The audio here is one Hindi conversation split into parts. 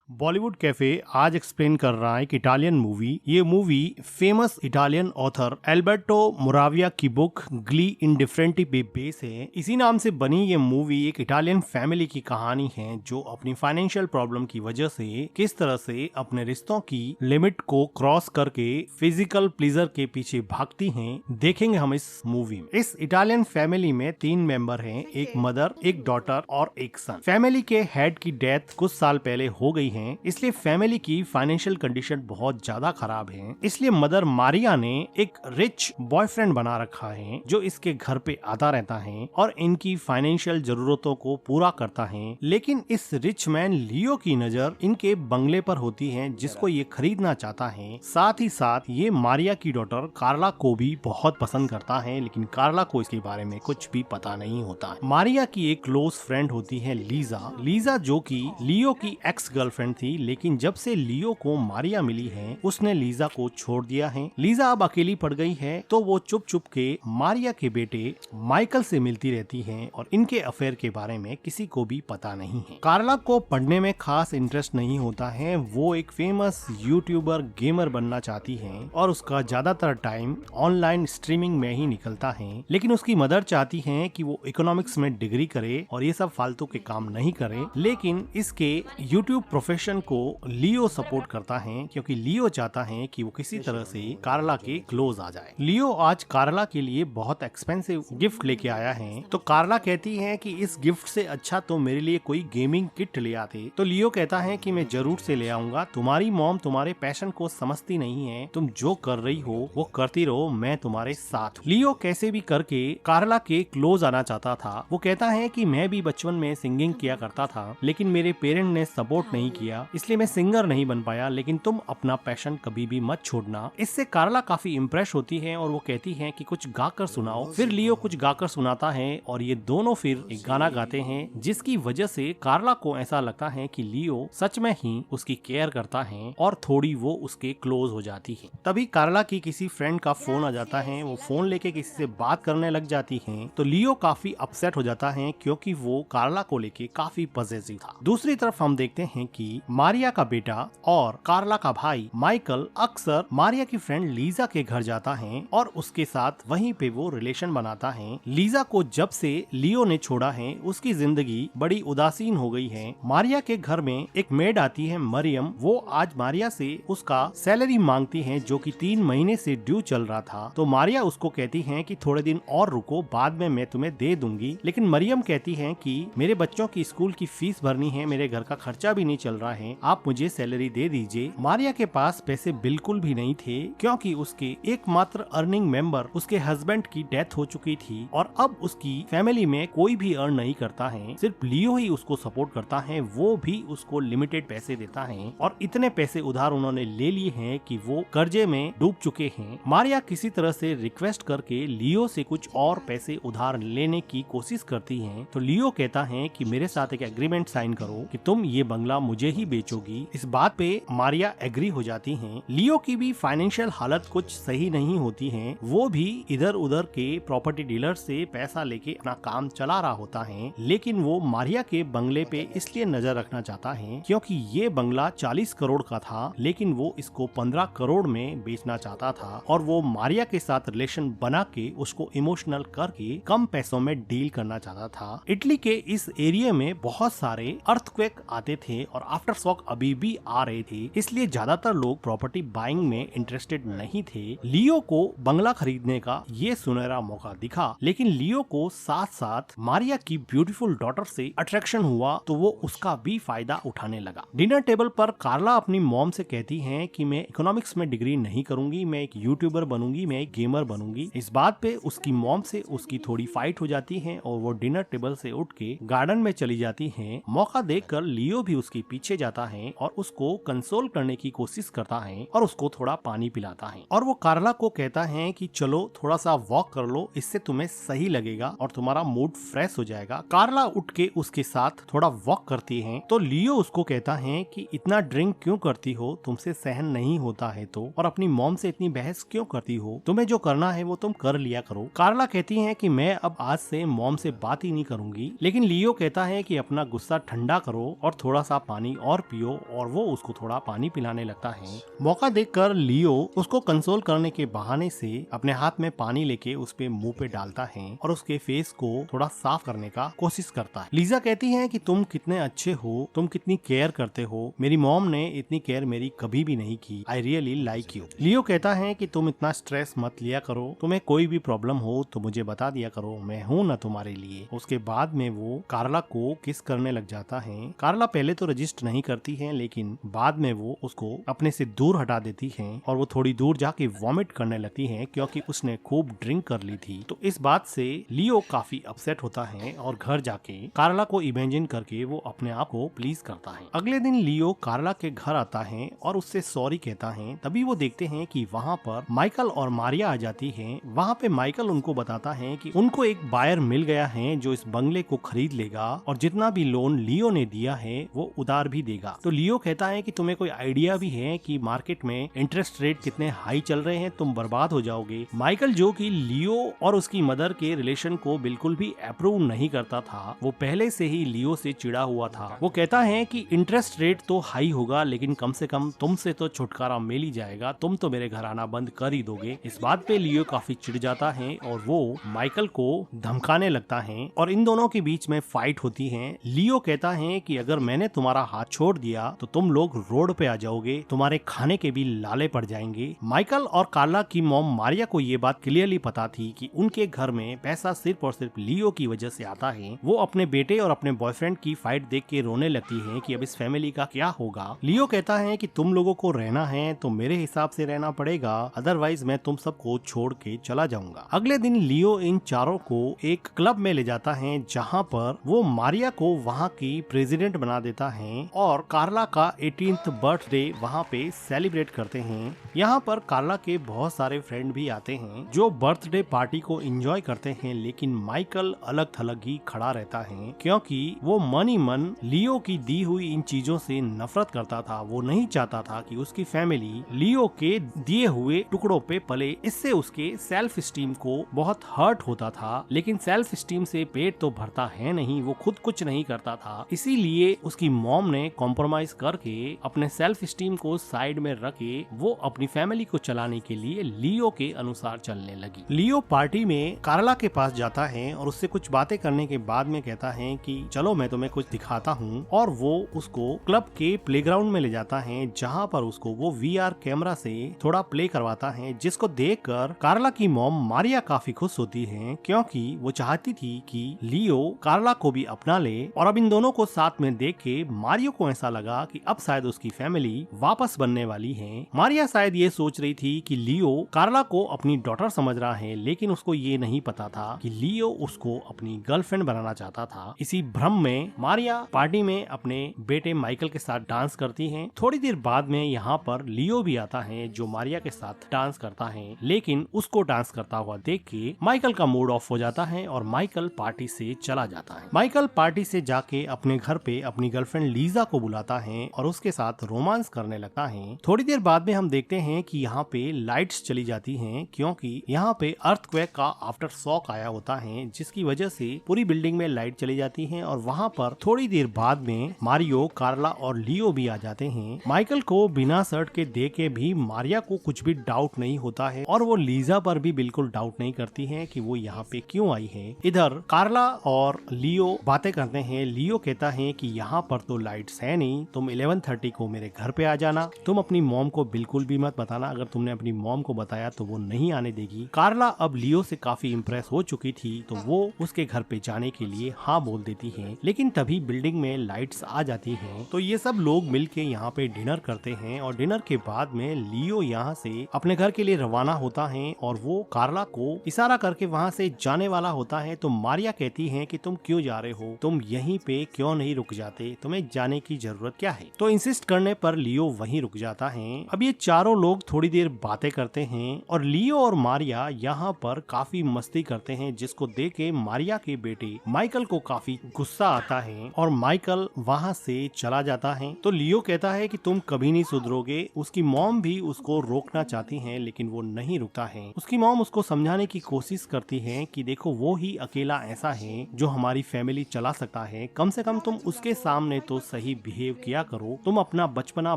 बॉलीवुड कैफे आज एक्सप्लेन कर रहा है एक इटालियन मूवी। ये movie famous Italian author Alberto Moravia की बुक ग्ली इंडिफरेंटी पे बेस है। इसी नाम से बनी ये मूवी एक इटालियन फैमिली की कहानी है जो अपनी फाइनेंशियल प्रॉब्लम की वजह से किस तरह से अपने रिश्तों की लिमिट को क्रॉस करके फिजिकल प्लीजर के पीछे भागती हैं, देखेंगे हम इस मूवी में। इस इटालियन फैमिली में 3 मेंबर हैं, एक मदर, एक डॉटर और एक सन। फैमिली के हेड की डेथ कुछ साल पहले हो गई है, इसलिए फैमिली की फाइनेंशियल कंडीशन बहुत ज्यादा खराब है। इसलिए मदर मारिया ने एक रिच बॉयफ्रेंड बना रखा है जो इसके घर पे आता रहता है और इनकी फाइनेंशियल जरूरतों को पूरा करता है। लेकिन इस रिच मैन लियो की नजर इनके बंगले पर होती है जिसको ये खरीदना चाहता है। साथ ही साथ ये मारिया की डॉटर कार्ला को भी बहुत पसंद करता है, लेकिन कार्ला को इसके बारे में कुछ भी पता नहीं होता है। मारिया की एक क्लोज फ्रेंड होती है लीजा जो कि लियो की एक्स गर्लफ्रेंड थी, लेकिन जब से लियो को मारिया मिली है उसने लीजा को छोड़ दिया है। लीजा अब अकेली पड़ गई है तो वो चुप चुप के मारिया के बेटे माइकल से मिलती रहती है और इनके अफेयर के बारे में किसी को भी पता नहीं है। कार्ला को पढ़ने में खास इंटरेस्ट नहीं होता है, वो एक फेमस यूट्यूबर गेमर बनना चाहती है और उसका ज्यादातर टाइम ऑनलाइन स्ट्रीमिंग में ही निकलता है। लेकिन उसकी मदर चाहती है कि वो इकोनॉमिक्स में डिग्री करे और ये सब फालतू के काम नहीं करे। लेकिन इसके यूट्यूब प्रोफेशन को लियो सपोर्ट करता है क्योंकि लियो चाहता है कि वो किसी तरह से कार्ला के क्लोज आ जाए। लियो आज कार्ला के लिए बहुत एक्सपेंसिव गिफ्ट लेके आया है, तो कार्ला कहती है कि इस गिफ्ट से अच्छा तो मेरे लिए कोई गेमिंग किट ले आते। तो लियो कहता है कि मैं जरूर से ले आऊंगा, तुम्हारी मॉम तुम्हारे पैशन को समझती नहीं है, तुम जो कर रही हो वो करती रहो, मैं तुम्हारे साथ। लियो कैसे भी करके कार्ला के क्लोज आना चाहता था। वो कहता है कि मैं भी बचपन में सिंगिंग किया करता था, लेकिन मेरे पेरेंट ने सपोर्ट नहीं किया, इसलिए मैं सिंगर नहीं बन पाया, लेकिन तुम अपना पैशन कभी भी मत छोड़ना। इससे कार्ला काफी इम्प्रेस होती है और वो कहती है कि कुछ गाकर सुनाओ। फिर लियो कुछ गाकर सुनाता है और ये दोनों फिर एक गाना गाते हैं, जिसकी वजह से कार्ला को ऐसा लगता है कि लियो सच में ही उसकी केयर करता है और थोड़ी वो उसके क्लोज हो जाती है। तभी कार्ला की किसी फ्रेंड का फोन आ जाता है, वो फोन लेके किसी से बात करने लग जाती है, तो लियो काफी अपसेट हो जाता है क्योंकि वो कार्ला को लेके काफी पॉजिटिव था। दूसरी तरफ हम देखते हैं कि मारिया का बेटा और कार्ला का भाई माइकल अक्सर मारिया की फ्रेंड लीजा के घर जाता है और उसके साथ वहीं पे वो रिलेशन बनाता है। लीजा को जब से लियो ने छोड़ा है उसकी जिंदगी बड़ी उदासीन हो गई है। मारिया के घर में एक मेड आती है मरियम, वो आज मारिया से उसका सैलरी मांगती है जो कि 3 महीने से ड्यू चल रहा था। तो मारिया उसको कहती है कि थोड़े दिन और रुको, बाद में मैं तुम्हें दे दूंगी। लेकिन मरियम कहती है कि मेरे बच्चों की स्कूल की फीस भरनी है, मेरे घर का खर्चा भी नहीं चल रहा है, आप मुझे सैलरी दे दीजिए। मारिया के पास पैसे बिल्कुल भी नहीं थे क्योंकि उसके एकमात्र अर्निंग मेंबर उसके हस्बैंड की डेथ हो चुकी थी और अब उसकी फैमिली में कोई भी अर्न नहीं करता है, सिर्फ लियो ही उसको सपोर्ट करता है। वो भी उसको लिमिटेड पैसे देता है और इतने पैसे उधार उन्होंने ले लिए हैं कि वो कर्जे में डूब चुके हैं। मारिया किसी तरह से रिक्वेस्ट करके लियो से कुछ और पैसे उधार लेने की कोशिश करती है, तो लियो कहता है कि मेरे साथ एक एग्रीमेंट साइन करो कि तुम ये बंगला मुझे ही बेचोगी। इस बात पे मारिया एग्री हो जाती हैं। लियो की भी फाइनेंशियल हालत कुछ सही नहीं होती है, वो भी इधर उधर के प्रॉपर्टी डीलर से पैसा लेके अपना काम चला रहा होता है। लेकिन वो मारिया के बंगले पे इसलिए नजर रखना चाहता है क्योंकि ये बंगला 40 करोड़ का था, लेकिन वो इसको 15 करोड़ में बेचना चाहता था और वो मारिया के साथ रिलेशन बना के उसको इमोशनल करके कम पैसों में डील करना चाहता था। इटली के इस एरिया में बहुत सारे अर्थक्वेक आते थे और आफ्टर शॉक अभी भी आ रहे थे, इसलिए ज्यादातर लोग प्रॉपर्टी बाइंग में इंटरेस्टेड नहीं थे। लियो को बंगला खरीदने का ये सुनहरा मौका दिखा, लेकिन लियो को साथ साथ मारिया की ब्यूटीफुल डॉटर से अट्रैक्शन हुआ, तो वो उसका भी फायदा उठाने लगा। डिनर टेबल पर कार्ला अपनी मॉम से कहती है कि मैं इकोनॉमिक्स में डिग्री नहीं करूंगी, मैं एक यूट्यूबर बनूंगी, मैं एक गेमर बनूंगी। इस बात पे उसकी मॉम से उसकी थोड़ी फाइट हो जाती है और वो डिनर टेबल से उठ के गार्डन में चली जाती है। मौका देखकर लियो भी उसके पीछे जाता है और उसको कंसोल करने की कोशिश करता है और उसको थोड़ा पानी पिलाता है और वो कार्ला को कहता है कि चलो थोड़ा सा वॉक कर लो, इससे तुम्हें सही लगेगा और तुम्हारा मूड फ्रेश हो जाएगा। कार्ला उठ के उसके साथ थोड़ा वॉक करती है, तो लियो उसको कहता है कि इतना ड्रिंक क्यों करती हो, तुमसे सहन नहीं होता है तो, और अपनी मॉम से इतनी बहस क्यों करती हो, तुम्हें जो करना है वो तुम कर लिया करो। कार्ला कहती है कि मैं अब आज से मॉम से बात ही नहीं करूंगी, लेकिन लियो कहता है कि अपना गुस्सा ठंडा करो और थोड़ा सा पानी और पियो, और वो उसको थोड़ा पानी पिलाने लगता है। मौका देखकर लियो उसको कंसोल करने के बहाने से अपने हाथ में पानी लेके उस पे मुंह पे डालता है और उसके फेस को थोड़ा साफ करने का कोशिश करता है। लीजा कहती है कि तुम कितने अच्छे हो, तुम कितनी केयर करते हो, मेरी मॉम ने इतनी केयर मेरी कभी भी नहीं की, आई रियली लाइक यू। लियो कहता है कि तुम इतना स्ट्रेस मत लिया करो, तुम्हें कोई भी प्रॉब्लम हो तो मुझे बता दिया करो, मैं हूँ ना तुम्हारे लिए। उसके बाद में वो कार्ला को किस करने लग जाता है। कार्ला पहले तो रजिस्ट नहीं करती है, लेकिन बाद में वो उसको अपने से दूर हटा देती है और वो थोड़ी दूर जाके वॉमिट करने लगती है क्योंकि उसने खूब ड्रिंक कर ली थी। तो इस बात से लियो काफी अपसेट होता है और घर जाके कार्ला को इमेजिन करके वो अपने आप को प्लीज करता है। अगले दिन लियो कार्ला के घर आता है और उससे सॉरी कहता है। तभी वो देखते हैं कि वहाँ पर माइकल और मारिया आ जाती है। वहाँ पे माइकल उनको बताता है कि उनको एक बायर मिल गया है जो इस बंगले को खरीद लेगा और जितना भी लोन लियो ने दिया है वो उधार भी देगा। तो लियो कहता है कि तुम्हें कोई आइडिया भी है कि मार्केट में इंटरेस्ट रेट कितने हाई चल रहे हैं, तुम बर्बाद हो जाओगे। माइकल जो कि लियो और उसकी मदर के रिलेशन को बिल्कुल भी अप्रूव नहीं करता था, वो पहले से ही लियो से चिढ़ा हुआ था। वो कहता है कि इंटरेस्ट रेट तो हाई होगा लेकिन कम से कम तुमसे तो छुटकारा मिल ही जाएगा, तुम तो मेरे घर आना बंद कर ही दोगे। इस बात पे लियो काफी चिढ़ जाता है और वो माइकल को धमकाने लगता है और इन दोनों के बीच में फाइट होती है। लियो कहता है कि अगर मैंने तुम्हारा हाथ छोड़ दिया तो तुम लोग रोड पे आ जाओगे, तुम्हारे खाने के भी लाले पड़ जाएंगे। माइकल और कार्ला की मॉम मारिया को ये बात क्लियरली पता थी कि उनके घर में पैसा सिर्फ और सिर्फ लियो की वजह से आता है। वो अपने बेटे और अपने बॉयफ्रेंड की फाइट देख के रोने लगती है कि अब इस फैमिली का क्या होगा। लियो कहता है कि तुम लोगों को रहना है तो मेरे हिसाब से रहना पड़ेगा, अदरवाइज मैं तुम सबको छोड़ के चला जाऊंगा। अगले दिन लियो इन चारों को एक क्लब में ले जाता है जहाँ पर वो मारिया को वहाँ की प्रेसिडेंट बना देता है और कार्ला का 18th बर्थडे वहाँ पे सेलिब्रेट करते हैं। यहाँ पर कार्ला के बहुत सारे फ्रेंड भी आते हैं जो बर्थडे पार्टी को एंजॉय करते हैं, लेकिन माइकल अलग थलग ही खड़ा रहता है क्योंकि वो मन ही मन लियो की दी हुई इन चीजों से नफरत करता था। वो नहीं चाहता था कि उसकी फैमिली लियो के दिए हुए टुकड़ों पे पले, इससे उसके सेल्फ स्टीम को बहुत हर्ट होता था। लेकिन सेल्फ स्टीम से पेट तो भरता है नहीं, वो खुद कुछ नहीं करता था। इसीलिए उसकी मॉम ने कॉम्प्रोमाइज करके अपने सेल्फ स्टीम को साइड में रखे वो अपनी फैमिली को चलाने के लिए लियो के अनुसार चलने लगी। लियो पार्टी में कार्ला के पास जाता है और उससे कुछ बातें करने के बाद में कहता है कि चलो मैं तुम्हें कुछ दिखाता हूँ, और वो उसको क्लब के प्लेग्राउंड में ले जाता है जहाँ पर उसको वो VR कैमरा से थोड़ा प्ले करवाता है, जिसको देखकर कार्ला की मॉम मारिया काफी खुश होती है क्योंकि वो चाहती थी कि लियो कार्ला को भी अपना ले। और अब इन दोनों को साथ में देख के मारियो को ऐसा लगा कि अब शायद उसकी फैमिली वापस बनने वाली है। मारिया शायद ये सोच रही थी कि लियो कार्ला को अपनी डॉटर समझ रहा है, लेकिन उसको ये नहीं पता था कि लियो उसको अपनी गर्लफ्रेंड बनाना चाहता था। इसी भ्रम में मारिया पार्टी में अपने बेटे माइकल के साथ डांस करती है। थोड़ी देर बाद में यहाँ पर लियो भी आता है जो मारिया के साथ डांस करता है, लेकिन उसको डांस करता हुआ देख के माइकल का मूड ऑफ हो जाता है और माइकल पार्टी से चला जाता है। माइकल पार्टी से जाके अपने घर पे अपनी गर्लफ्रेंड लीजा को बुलाता है और उसके साथ रोमांस करने लगता है। थोड़ी देर बाद में हम देखते हैं कि यहाँ पे लाइट्स चली जाती हैं क्योंकि यहाँ पे अर्थक्वेक का आफ्टर शॉक आया होता है, जिसकी वजह से पूरी बिल्डिंग में लाइट चली जाती है। और वहाँ पर थोड़ी देर बाद में मारियो, कार्ला और लियो भी आ जाते हैं। माइकल को बिना शर्ट के देखे भी मारिया को कुछ भी डाउट नहीं होता है और वो लीजा पर भी बिल्कुल डाउट नहीं करती है कि वो यहाँ पे क्यों आई है। इधर कार्ला और लियो बातें करते हैं। लियो कहता है कि यहाँ पर तो लाइट्स है नहीं, तुम 11:30 को मेरे घर पे आ जाना, तुम अपनी मॉम को बिल्कुल भी मत बताना, अगर तुमने अपनी मॉम को बताया तो वो नहीं आने देगी। कार्ला अब लियो से काफी इम्प्रेस हो चुकी थी तो वो उसके घर पे जाने के लिए हाँ बोल देती है, लेकिन तभी बिल्डिंग में लाइट्स आ जाती हैं। तो ये सब लोग मिलके यहाँ पे डिनर करते हैं और डिनर के बाद में लियो यहाँ से अपने घर के लिए रवाना होता है और वो कार्ला को इशारा करके वहाँ से जाने वाला होता है। तो मारिया कहती है कि तुम क्यों जा रहे हो, तुम यहीं पे क्यों नहीं रुक जाते, तुम्हें जाने की जरूरत क्या है। तो इंसिस्ट करने पर लियो वहीं रुक जाता है। अब ये चारों लोग थोड़ी देर बातें करते हैं और लियो और मारिया यहाँ पर काफी मस्ती करते हैं, जिसको देख के मारिया के बेटे माइकल को काफी गुस्सा आता है और माइकल वहाँ से चला जाता है। तो लियो कहता है कि तुम कभी नहीं सुधरोगे। उसकी मॉम भी उसको रोकना चाहती है लेकिन वो नहीं रुकता है। उसकी मॉम उसको समझाने की कोशिश करती है कि देखो वो ही अकेला ऐसा है जो हमारी फैमिली चला सकता है, कम से कम तुम उसके सामने तो सही ही बिहेव किया करो। तुम अपना बचपना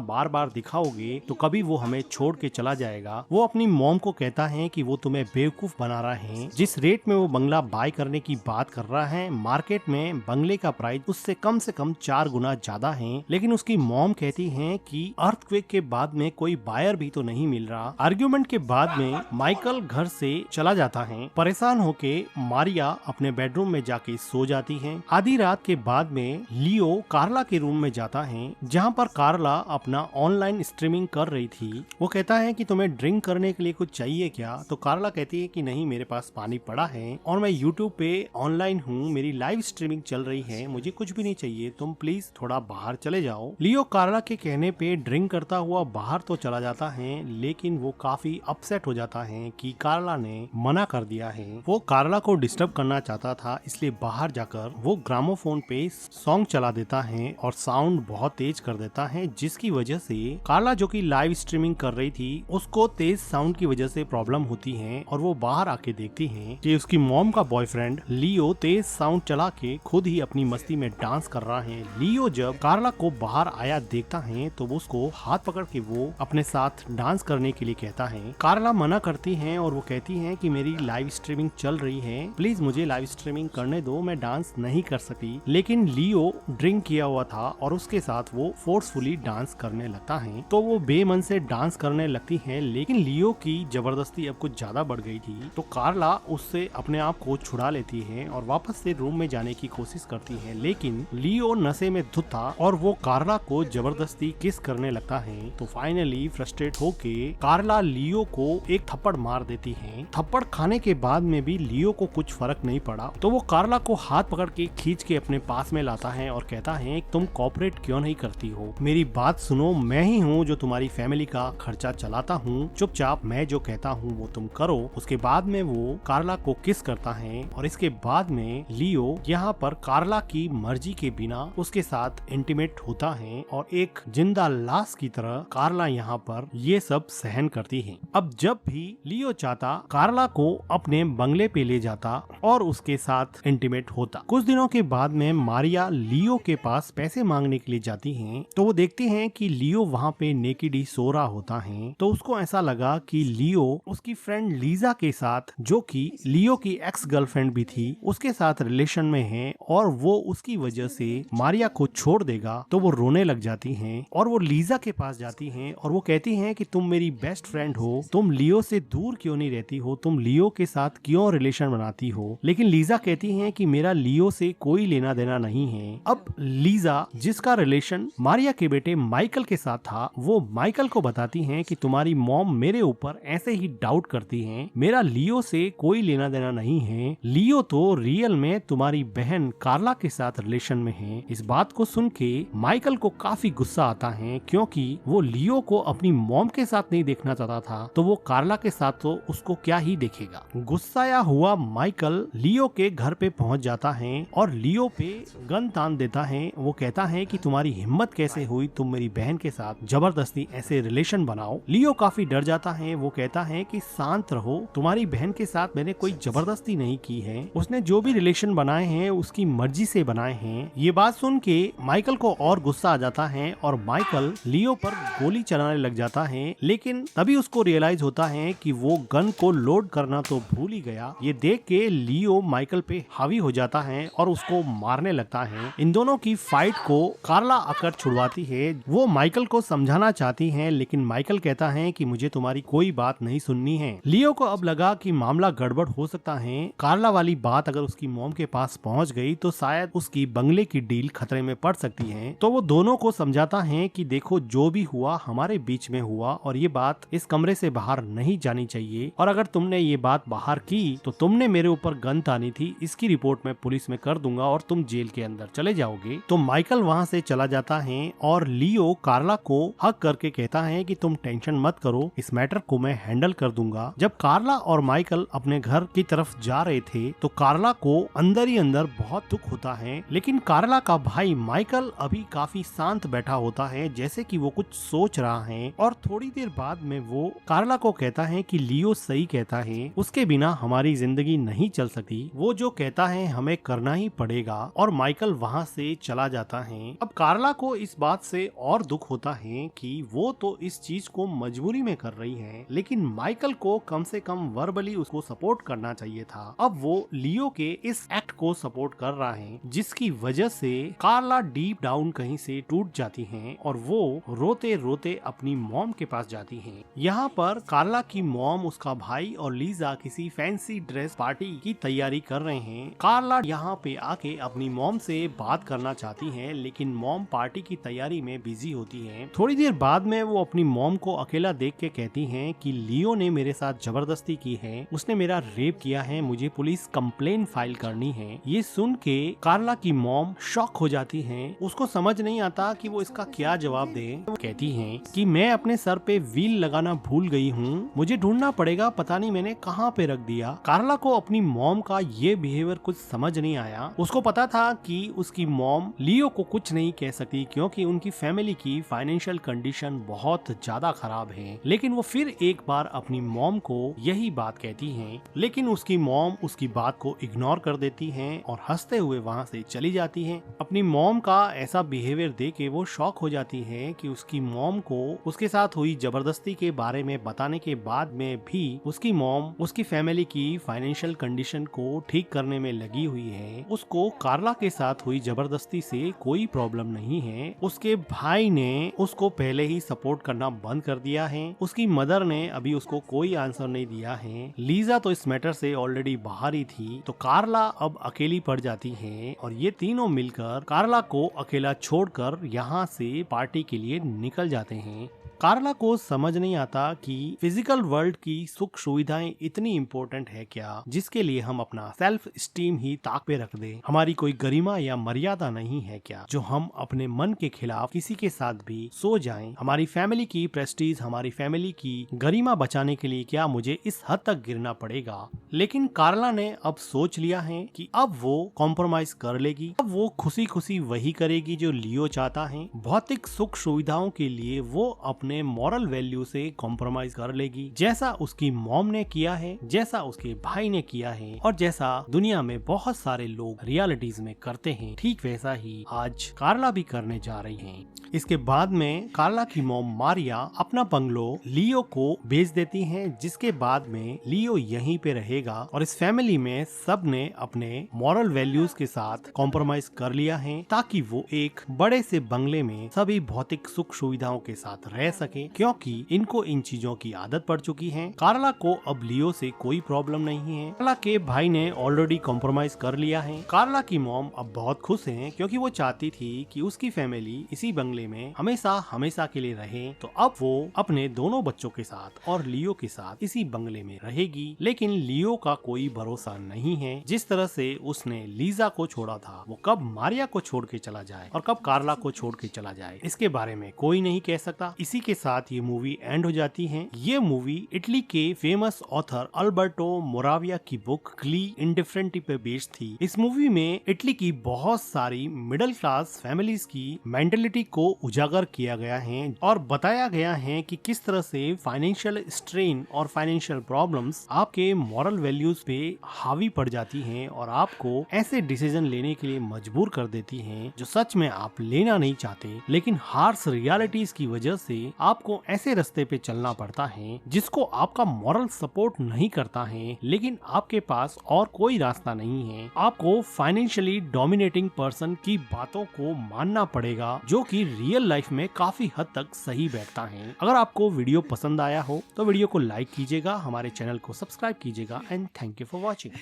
बार बार दिखाओगे तो कभी वो हमें छोड़ के चला जाएगा। वो अपनी मॉम को कहता है कि वो तुम्हें बेवकूफ बना रहा है। जिस रेट में वो बंगला बाय करने की बात कर रहा है, मार्केट में बंगले का प्राइस उससे कम से कम 4 गुना ज्यादा है। लेकिन उसकी मॉम कहती है कि अर्थक्वेक के बाद में कोई बायर भी तो नहीं मिल रहा। आर्ग्यूमेंट के बाद में माइकल घर से चला जाता है। परेशान होके मारिया अपने बेडरूम में जाके सो जाती है। आधी रात के बाद में लियो कार्ला के रूम में जाता है, जहाँ पर कार्ला अपना ऑनलाइन स्ट्रीमिंग कर रही थी। वो कहता है कि तुम्हें ड्रिंक करने के लिए कुछ चाहिए क्या? तो कार्ला कहती है कि नहीं, मेरे पास पानी पड़ा है और मैं यूट्यूब पे ऑनलाइन हूँ, मेरी लाइव स्ट्रीमिंग चल रही है, मुझे कुछ भी नहीं चाहिए, तुम प्लीज थोड़ा बाहर चले जाओ। लियो कार्ला के कहने पे ड्रिंक करता हुआ बाहर तो चला जाता है, लेकिन वो काफी अपसेट हो जाता है कि कार्ला ने मना कर दिया है। वो कार्ला को डिस्टर्ब करना चाहता था, इसलिए बाहर जाकर वो ग्रामोफोन पे सॉन्ग चला देता है और साउंड बहुत तेज कर देता है, जिसकी वजह से कार्ला जो कि लाइव स्ट्रीमिंग कर रही थी उसको तेज साउंड की वजह से प्रॉब्लम होती है और वो बाहर आके देखती है कि उसकी मॉम का बॉयफ्रेंड लियो तेज साउंड चला के खुद ही अपनी मस्ती में डांस कर रहा है। लियो जब कार्ला को बाहर आया देखता है तो वो उसको हाथ पकड़ के वो अपने साथ डांस करने के लिए कहता है। कार्ला मना करती है और वो कहती है कि मेरी लाइव स्ट्रीमिंग चल रही है, प्लीज मुझे लाइव स्ट्रीमिंग करने दो, मैं डांस नहीं कर सकती। लेकिन लियो ड्रिंक किया हुआ था और उसके साथ वो फोर्सफुली डांस करने लगता है, तो वो बेमन से डांस करने लगती है। लेकिन लियो की जबरदस्ती अब कुछ ज्यादा बढ़ गई थी, तो कार्ला उससे अपने आप को छुड़ा लेती है और वापस से रूम में जाने की कोशिश करती है। लेकिन लियो नशे में धुत था और वो कार्ला को जबरदस्ती किस करने लगता है। तो फाइनली फ्रस्ट्रेट होके कार्ला लियो को एक थप्पड़ मार देती है। थप्पड़ खाने के बाद में भी लियो को कुछ फर्क नहीं पड़ा, तो वो कार्ला को हाथ पकड़ के खींच के अपने पास में लाता है और कहता है तुम कोऑपरेट क्यों नहीं करती हो, मेरी बात सुनो, मैं ही हूँ जो तुम्हारी फैमिली का खर्चा चलाता हूँ, चुपचाप मैं जो कहता हूँ वो तुम करो। उसके बाद में वो कार्ला को किस करता है और इसके बाद में लियो यहाँ पर कार्ला की मर्जी के बिना उसके साथ इंटीमेट होता है और एक जिंदा लाश की तरह कार्ला यहाँ पर ये सब सहन करती है। अब जब भी लियो चाहता कार्ला को अपने बंगले पे ले जाता और उसके साथ इंटीमेट होता। कुछ दिनों के बाद में मारिया लियो के पास पैसे मांगने के लिए जाती हैं, तो वो देखती हैं कि लियो वहाँ पे नेकेड ही सो रहा होता है। तो उसको ऐसा लगा कि लियो उसकी फ्रेंड लीजा के साथ, जो कि लियो की एक्स गर्लफ्रेंड भी थी, उसके साथ रिलेशन में है और वो उसकी वजह से मारिया को छोड़ देगा। तो वो रोने लग जाती हैं और वो लीजा के पास जाती हैं और वो कहती हैं कि तुम मेरी बेस्ट फ्रेंड हो, तुम लियो से दूर क्यों नहीं रहती हो, तुम लियो के साथ क्यों रिलेशन बनाती हो। लेकिन लीजा कहती है कि मेरा लियो से कोई लेना देना नहीं है। अब लीजा, जिसका रिलेशन मारिया के बेटे माइकल के साथ था, वो माइकल को बताती हैं कि तुम्हारी मॉम मेरे ऊपर ऐसे ही डाउट करती हैं, मेरा लियो से कोई लेना देना नहीं है, लियो तो रियल में तुम्हारी बहन कार्ला के साथ रिलेशन में है। इस बात को सुन के माइकल को काफी गुस्सा आता है, क्योंकि वो लियो को अपनी मॉम के साथ नहीं देखना चाहता था, तो वो कार्ला के साथ तो उसको क्या ही देखेगा। गुस्साया हुआ माइकल लियो के घर पे पहुंच जाता है और लियो पे गन तान देता है। वो कहता है कि तुम्हारी हिम्मत कैसे हुई, तुम मेरी बहन के साथ जबरदस्ती ऐसे रिलेशन बनाओ। लियो काफी डर जाता है। वो कहता है कि शांत रहो, तुम्हारी बहन के साथ मैंने कोई जबरदस्ती नहीं की है, उसने जो भी रिलेशन बनाए हैं उसकी मर्जी से बनाए हैं। ये बात सुन के माइकल को और गुस्सा आ जाता है और माइकल लियो पर गोली चलाने लग जाता है। लेकिन तभी उसको रियलाइज होता है कि वो गन को लोड करना तो भूल ही गया। ये देख के लियो माइकल पे हावी हो जाता है और उसको मारने लगता है। इन दोनों की फाइट को कार्ला आकर छुड़वाती है। वो माइकल को समझाना चाहती है, लेकिन माइकल कहता है कि मुझे तुम्हारी कोई बात नहीं सुननी है। लियो को अब लगा कि मामला गड़बड़ हो सकता है। कार्ला वाली बात अगर उसकी मॉम के पास पहुंच गई तो शायद उसकी बंगले की डील खतरे में पड़ सकती है। तो वो दोनों को समझाता है कि देखो, जो भी हुआ हमारे बीच में हुआ और ये बात इस कमरे से बाहर नहीं जानी चाहिए, और अगर तुमने ये बात बाहर की तो तुमने मेरे ऊपर गन तानी थी, इसकी रिपोर्ट मैं पुलिस में कर दूंगा और तुम जेल के अंदर चले जाओगे। तो माइकल वहाँ से चला जाता है और लियो कार्ला को हक करके कहता है कि तुम टेंशन मत करो, इस मैटर को मैं हैंडल कर दूंगा। जब कार्ला और माइकल अपने घर की तरफ जा रहे थे तो कार्ला को अंदर ही अंदर बहुत दुख होता है, लेकिन कार्ला का भाई माइकल अभी काफी शांत बैठा होता है, जैसे कि वो कुछ सोच रहा है। और थोड़ी देर बाद में वो कार्ला को कहता है कि लियो सही कहता है, उसके बिना हमारी जिंदगी नहीं चल सकती, वो जो कहता है हमें करना ही पड़ेगा। और माइकल वहाँ से चला जाता है हैं। अब कार्ला को इस बात से और दुख होता है कि वो तो इस चीज को मजबूरी में कर रही है, लेकिन माइकल को कम से कम वर्बली उसको सपोर्ट करना चाहिए था। अब वो लियो के इस एक्ट को सपोर्ट कर रहा है, जिसकी वजह से कार्ला डीप डाउन कहीं से टूट जाती है और वो रोते रोते अपनी मॉम के पास जाती है। यहाँ पर कार्ला की मॉम, उसका भाई और लीजा किसी फैंसी ड्रेस पार्टी की तैयारी कर रहे हैं। कार्ला यहाँ पे आके अपनी मॉम से बात करना चाहती है, लेकिन मॉम पार्टी की तैयारी में बिजी होती है। थोड़ी देर बाद में वो अपनी मॉम को अकेला देख के कहती हैं कि लियो ने मेरे साथ जबरदस्ती की है, उसने मेरा रेप किया है, मुझे पुलिस कंप्लेन फाइल करनी है। ये सुन के कार्ला की मॉम शॉक हो जाती है, उसको समझ नहीं आता कि वो इसका क्या जवाब दे। वो कहती है कि मैं अपने सर पे व्हील लगाना भूल गई हूँ, मुझे ढूंढना पड़ेगा, पता नहीं मैंने कहाँ पे रख दिया। कार्ला को अपनी मॉम का ये बिहेवियर कुछ समझ नहीं आया। उसको पता था कि उसकी मॉम लियो को कुछ नहीं कह सकती क्योंकि उनकी फैमिली की फाइनेंशियल कंडीशन बहुत ज्यादा खराब है, लेकिन वो फिर एक बार अपनी मॉम को यही बात कहती है, लेकिन उसकी मॉम उसकी बात को इग्नोर कर देती है और हंसते हुए वहाँ से चली जाती है। अपनी मॉम का ऐसा बिहेवियर देख के वो शॉक हो जाती है कि उसकी मॉम को उसके साथ हुई जबरदस्ती के बारे में बताने के बाद में भी उसकी मॉम उसकी फैमिली की फाइनेंशियल कंडीशन को ठीक करने में लगी हुई है। उसको कार्ला के साथ हुई जबरदस्ती से कोई प्रॉब्लम नहीं है। उसके भाई ने उसको पहले ही सपोर्ट करना बंद कर दिया है। उसकी मदर ने अभी उसको कोई आंसर नहीं दिया है। लीजा तो इस मैटर से ऑलरेडी बाहर ही थी, तो कार्ला अब अकेली पड़ जाती है और ये तीनों मिलकर कार्ला को अकेला छोड़कर यहाँ से पार्टी के लिए निकल जाते हैं। कार्ला को समझ नहीं आता कि फिजिकल वर्ल्ड की सुख सुविधाएं इतनी इम्पोर्टेंट है क्या, जिसके लिए हम अपना सेल्फ स्टीम ही ताक पे रख दे। हमारी कोई गरिमा या मर्यादा नहीं है क्या, जो हम अपने मन के खिलाफ किसी के साथ भी सो जाएं। हमारी फैमिली की प्रेस्टीज, हमारी फैमिली की गरिमा बचाने के लिए क्या मुझे इस हद तक गिरना पड़ेगा। लेकिन कार्ला ने अब सोच लिया है कि अब वो कॉम्प्रोमाइज कर लेगी। अब वो खुशी खुशी वही करेगी जो लियो चाहता है। भौतिक सुख सुविधाओं के लिए वो अपने मॉरल वैल्यू से कॉम्प्रोमाइज कर लेगी, जैसा उसकी मॉम ने किया है, जैसा उसके भाई ने किया है और जैसा दुनिया में बहुत सारे लोग रियलिटीज में करते हैं, ठीक वैसा ही आज कार्ला भी करने जा रही है। इसके बाद में कार्ला की मॉम मारिया अपना बंगलो लियो को बेच देती है, जिसके बाद में लियो यहीं पे रहेगा और इस फैमिली में सब ने अपने मॉरल वैल्यूज के साथ कॉम्प्रोमाइज कर लिया है, ताकि वो एक बड़े से बंगले में सभी भौतिक सुख सुविधाओं के साथ रह सके, क्योंकि इनको इन चीजों की आदत पड़ चुकी है। कार्ला को अब लियो से कोई प्रॉब्लम नहीं है। कार्ला के भाई ने ऑलरेडी कॉम्प्रोमाइज कर लिया है। कार्ला की मॉम अब बहुत खुश है, क्योंकि वो चाहती थी कि उसकी फैमिली इसी बंगले में हमेशा हमेशा के लिए रहे। तो अब वो अपने दोनों बच्चों के साथ और लियो के साथ इसी बंगले में रहेगी। लेकिन लियो का कोई भरोसा नहीं है। जिस तरह से उसने लीजा को छोड़ा था, वो कब मारिया को छोड़ के चला जाए और कब कार्ला को छोड़ के चला जाए, इसके बारे में कोई नहीं कह सकता। इसी के साथ ये मूवी एंड हो जाती है। ये मूवी इटली के फेमस ऑथर अल्बर्टो मोराविया की बुक ग्ली इंडिफरेंटी पे बेस्ड थी। इस मूवी में इटली की बहुत सारी मिडिल क्लास फैमिलीज की मेंटेलिटी को उजागर किया गया है और बताया गया है कि किस तरह से फाइनेंशियल स्ट्रेन और फाइनेंशियल प्रॉब्लम्स आपके मॉरल वैल्यूज पे हावी पड़ जाती हैं और आपको ऐसे डिसीजन लेने के लिए मजबूर कर देती हैं जो सच में आप लेना नहीं चाहते, लेकिन हार्श रियलिटीज की वजह से आपको ऐसे रास्ते पे चलना पड़ता है जिसको आपका मॉरल सपोर्ट नहीं करता है, लेकिन आपके पास और कोई रास्ता नहीं है। आपको फाइनेंशियली डोमिनेटिंग पर्सन की बातों को मानना पड़ेगा, जो कि रियल लाइफ में काफी हद तक सही बैठता है। अगर आपको वीडियो पसंद आया हो तो वीडियो को लाइक कीजिएगा, हमारे चैनल को सब्सक्राइब कीजिएगा and thank you for watching.